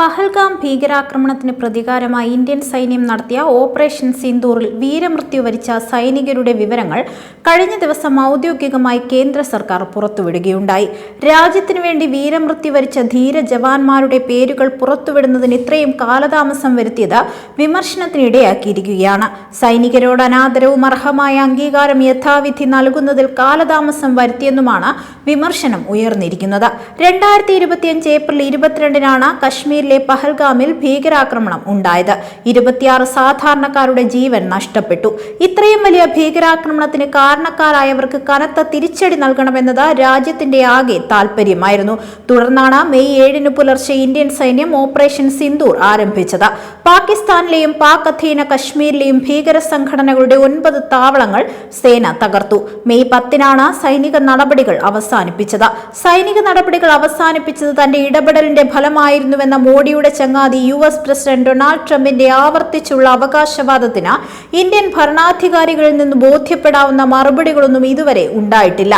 പഹൽഗാം ഭീകരാക്രമണത്തിന് പ്രതികാരമായി ഇന്ത്യൻ സൈന്യം നടത്തിയ ഓപ്പറേഷൻ സിന്ദൂറിൽ വീരമൃത്യു വരിച്ച സൈനികരുടെ വിവരങ്ങൾ കഴിഞ്ഞ ദിവസം ഔദ്യോഗികമായി കേന്ദ്ര സർക്കാർ പുറത്തുവിടുകയുണ്ടായി. രാജ്യത്തിനു വേണ്ടി വീരമൃത്യു വരിച്ച ധീര ജവാന്മാരുടെ പേരുകൾ പുറത്തുവിടുന്നതിന് ഇത്രയും കാലതാമസം വരുത്തിയത് വിമർശനത്തിനിടയാക്കിയിരിക്കുകയാണ്. സൈനികരോട് അനാദരവും അർഹമായ അംഗീകാരം യഥാവിധി നൽകുന്നതിൽ കാലതാമസം വരുത്തിയെന്നുമാണ് വിമർശനം ഉയർന്നിരിക്കുന്നത്. 2025 ഏപ്രിൽ 22-നാണ് കശ്മീരിലെ പഹൽഗാമിൽ ഭീകരാക്രമണം ഉണ്ടായത്. 26 സാധാരണക്കാരുടെ ജീവൻ നഷ്ടപ്പെട്ടു. ഇത്രയും വലിയ ഭീകരാക്രമണത്തിന് കാരണക്കാരായവർക്ക് കനത്ത തിരിച്ചടി നൽകണമെന്നത് രാജ്യത്തിന്റെ ആകെ താൽപര്യമായിരുന്നു. തുടർന്നാണ് മെയ് 7-ന് പുലർച്ചെ ഇന്ത്യൻ സൈന്യം ഓപ്പറേഷൻ സിന്ദൂർ ആരംഭിച്ചത്. പാകിസ്ഥാനിലെയും പാക് അധീന കശ്മീരിലെയും ഭീകര സംഘടനകളുടെ 9 താവളങ്ങൾ സേന തകർത്തു. മെയ് 10-നാണ് സൈനിക നടപടികൾ അവസാനിപ്പിച്ചത്. സൈനിക നടപടികൾ അവസാനിപ്പിച്ചത് തന്റെ ഇടപെടലിന്റെ ഫലമായിരുന്നുവെന്ന മോഡിയുടെ ചങ്ങാതി US പ്രസിഡന്റ് ഡൊണാൾഡ് ട്രംപിന്റെ ആവർത്തിച്ചുള്ള അവകാശവാദത്തിന് ഇന്ത്യൻ ഭരണാധികാരികളിൽ നിന്ന് ബോധ്യപ്പെടാവുന്ന മറുപടികളൊന്നും ഇതുവരെ ഉണ്ടായിട്ടില്ല.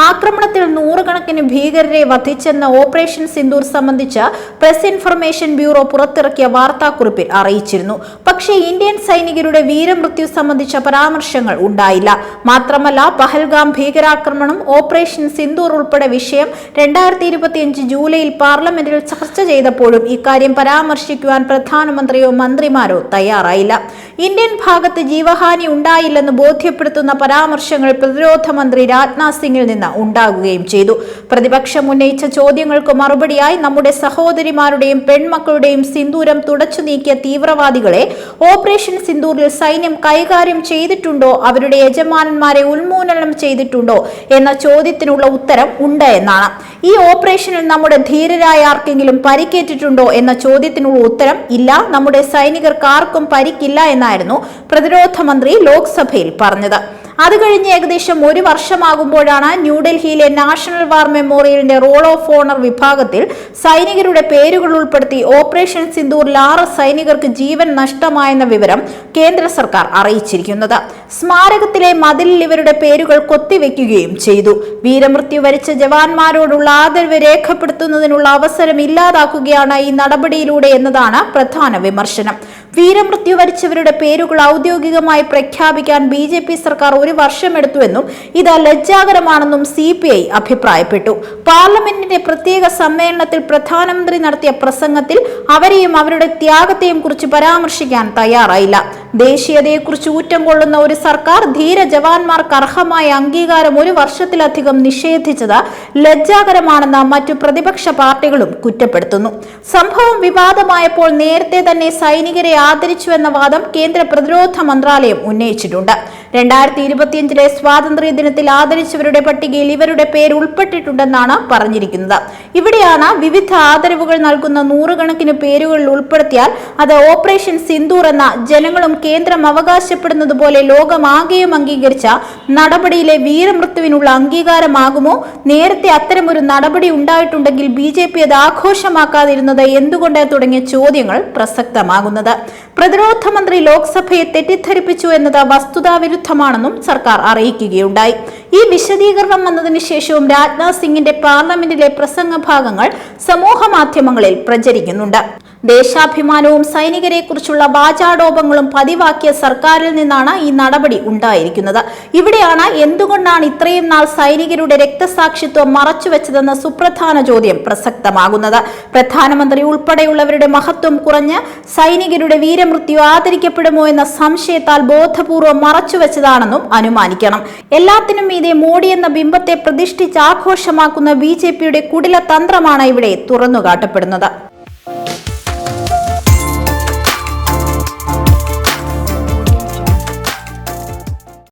ആക്രമണത്തിൽ നൂറുകണക്കിന് ഭീകരരെ വധിച്ചെന്ന ഓപ്പറേഷൻ സിന്ദൂർ സംബന്ധിച്ച് പ്രസ് ഇൻഫർമേഷൻ ബ്യൂറോ പുറത്തിറക്കിയ വാർത്താക്കുറിപ്പിൽ അറിയിച്ചിരുന്നു. പക്ഷേ ഇന്ത്യൻ സൈനികരുടെ വീരമൃത്യു സംബന്ധിച്ച പരാമർശങ്ങൾ ഉണ്ടായില്ല. മാത്രമല്ല, പഹൽഗാം ഭീകരാക്രമണം, ഓപ്പറേഷൻ സിന്ദൂർ ഉൾപ്പെടെ വിഷയം 2025 ജൂലൈയിൽ പാർലമെന്റിൽ ചർച്ച ചെയ്തപ്പോഴും ഇക്കാര്യം പരാമർശിക്കുവാൻ പ്രധാനമന്ത്രിയോ മന്ത്രിമാരോ തയ്യാറായില്ല. ഇന്ത്യൻ ഭാഗത്ത് ജീവഹാനി ഉണ്ടായില്ലെന്ന് ബോധ്യപ്പെടുത്തുന്ന പരാമർശങ്ങൾ പ്രതിരോധ മന്ത്രി രാജ്നാഥ് സിംഗിൽ നിന്ന് ഉണ്ടാകുകയും ചെയ്തു. പ്രതിപക്ഷം ഉന്നയിച്ച ചോദ്യങ്ങൾക്ക് മറുപടിയായി നമ്മുടെ സഹോദരിമാരുടെയും പെൺമക്കളുടെയും സിന്ദൂരം തുടച്ചു നീക്കിയ തീവ്രവാദികളെ ഓപ്പറേഷൻ സിന്ദൂറിൽ സൈന്യം കൈകാര്യം ചെയ്തിട്ടുണ്ടോ, അവരുടെ യജമാനന്മാരെ ഉന്മൂലനം ചെയ്തിട്ടുണ്ടോ എന്ന ചോദ്യത്തിനുള്ള ഉത്തരം ഉണ്ട് എന്നാണ്. ഈ ഓപ്പറേഷനിൽ നമ്മുടെ ധീരരായ ആർക്കെങ്കിലും പരിക്കേറ്റിട്ടുണ്ടോ എന്ന ചോദ്യത്തിനുള്ള ഉത്തരം ഇല്ല, നമ്മുടെ സൈനികർക്ക് ആർക്കും പരിക്കില്ല എന്നായിരുന്നു പ്രതിരോധ മന്ത്രി ലോക്സഭയിൽ പറഞ്ഞത്. അത് കഴിഞ്ഞ് ഏകദേശം 1 വർഷമാകുമ്പോഴാണ് ന്യൂഡൽഹിയിലെ നാഷണൽ വാർ മെമ്മോറിയലിന്റെ റോൾ ഓഫ് ഓണർ വിഭാഗത്തിൽ സൈനികരുടെ പേരുകൾ ഉൾപ്പെടുത്തി ഓപ്പറേഷൻ സിന്ദൂറിൽ 6 സൈനികർക്ക് ജീവൻ നഷ്ടമായെന്ന വിവരം കേന്ദ്ര സർക്കാർ അറിയിച്ചിരിക്കുന്നത്. സ്മാരകത്തിലെ മതിലിൽ ഇവരുടെ പേരുകൾ കൊത്തിവെക്കുകയും ചെയ്തു. വീരമൃത്യു വരിച്ച ജവാന്മാരോടുള്ള ആദരവ് രേഖപ്പെടുത്തുന്നതിനുള്ള അവസരം ഇല്ലാതാക്കുകയാണ് ഈ നടപടിയിലൂടെ എന്നതാണ് പ്രധാന വിമർശനം. വീരമൃത്യു വരിച്ചവരുടെ പേരുകൾ ഔദ്യോഗികമായി പ്രഖ്യാപിക്കാൻ BJP സർക്കാർ 1 വർഷമെടുത്തുവെന്നും ഇത് ലജ്ജാകരമാണെന്നും CPI അഭിപ്രായപ്പെട്ടു. പാർലമെന്റിന്റെ പ്രത്യേക സമ്മേളനത്തിൽ പ്രധാനമന്ത്രി നടത്തിയ പ്രസംഗത്തിൽ അവരെയും അവരുടെ ത്യാഗത്തെയും കുറിച്ച് പരാമർശിക്കാൻ തയ്യാറായില്ല. ദേശീയതയെക്കുറിച്ച് ഊറ്റം കൊള്ളുന്ന ഒരു സർക്കാർ ധീര ജവാന്മാർക്ക് അർഹമായ അംഗീകാരം 1 വർഷത്തിലധികം നിഷേധിച്ചത് ലജ്ജാകരമാണെന്ന് മറ്റു പ്രതിപക്ഷ പാർട്ടികളും കുറ്റപ്പെടുത്തുന്നു. സംഭവം വിവാദമായപ്പോൾ നേരത്തെ തന്നെ സൈനികരെ ആദരിച്ചുവെന്ന വാദം കേന്ദ്ര പ്രതിരോധ മന്ത്രാലയം ഉന്നയിച്ചിട്ടുണ്ട്. 2025 സ്വാതന്ത്ര്യ ദിനത്തിൽ ആദരിച്ചവരുടെ പട്ടികയിൽ ഇവരുടെ പേര് ഉൾപ്പെട്ടിട്ടുണ്ടെന്നാണ് പറഞ്ഞിരിക്കുന്നത്. ഇവിടെയാണ് വിവിധ ആദരവുകൾ നൽകുന്ന നൂറുകണക്കിന് പേരുകളിൽ ഉൾപ്പെടുത്തിയാൽ അത് ഓപ്പറേഷൻ സിന്ദൂർ എന്ന ജനങ്ങളും കേന്ദ്രം അവകാശപ്പെടുന്നത് പോലെ ലോകമാകെയും അംഗീകരിച്ച നടപടിയിലെ വീരമൃത്യുവിനുള്ള അംഗീകാരമാകുമോ? നേരത്തെ അത്തരമൊരു നടപടി ഉണ്ടായിട്ടുണ്ടെങ്കിൽ BJP അത് ആഘോഷമാക്കാതിരുന്നത് എന്തുകൊണ്ട് തുടങ്ങിയ ചോദ്യങ്ങൾ പ്രസക്തമാകുന്നത്. പ്രതിരോധ മന്ത്രി ലോക്സഭയെ തെറ്റിദ്ധരിപ്പിച്ചു എന്നത് വസ്തുതാവിരുദ്ധമാണെന്നും സർക്കാർ അറിയിക്കുകയുണ്ടായി. ഈ വിശദീകരണം വന്നതിന് ശേഷവും രാജ്നാഥ് സിംഗിന്റെ പാർലമെന്റിലെ പ്രസംഗ ഭാഗങ്ങൾ സമൂഹ മാധ്യമങ്ങളിൽ പ്രചരിക്കുന്നുണ്ട്. ദേശാഭിമാനവും സൈനികരെ കുറിച്ചുള്ള വാചാടോപങ്ങളും പതിവാക്കിയ സർക്കാരിൽ നിന്നാണ് ഈ നടപടി ഉണ്ടായിരിക്കുന്നത്. ഇവിടെയാണ് എന്തുകൊണ്ടാണ് ഇത്രയും നാൾ സൈനികരുടെ രക്തസാക്ഷിത്വം മറച്ചുവെച്ചതെന്ന സുപ്രധാന ചോദ്യം പ്രസക്തമാകുന്നത്. പ്രധാനമന്ത്രി ഉൾപ്പെടെയുള്ളവരുടെ മഹത്വം കുറഞ്ഞ് സൈനികരുടെ വീരമൃത്യു ആദരിക്കപ്പെടുമോ എന്ന സംശയത്താൽ ബോധപൂർവം മറച്ചുവെച്ചതാണെന്നും അനുമാനിക്കണം. എല്ലാത്തിനും മീതെ മോഡി എന്ന ബിംബത്തെ പ്രതിഷ്ഠിച്ച് ആഘോഷമാക്കുന്ന BJPയുടെ കുടില തന്ത്രമാണ് ഇവിടെ തുറന്നുകാട്ടപ്പെടുന്നത്.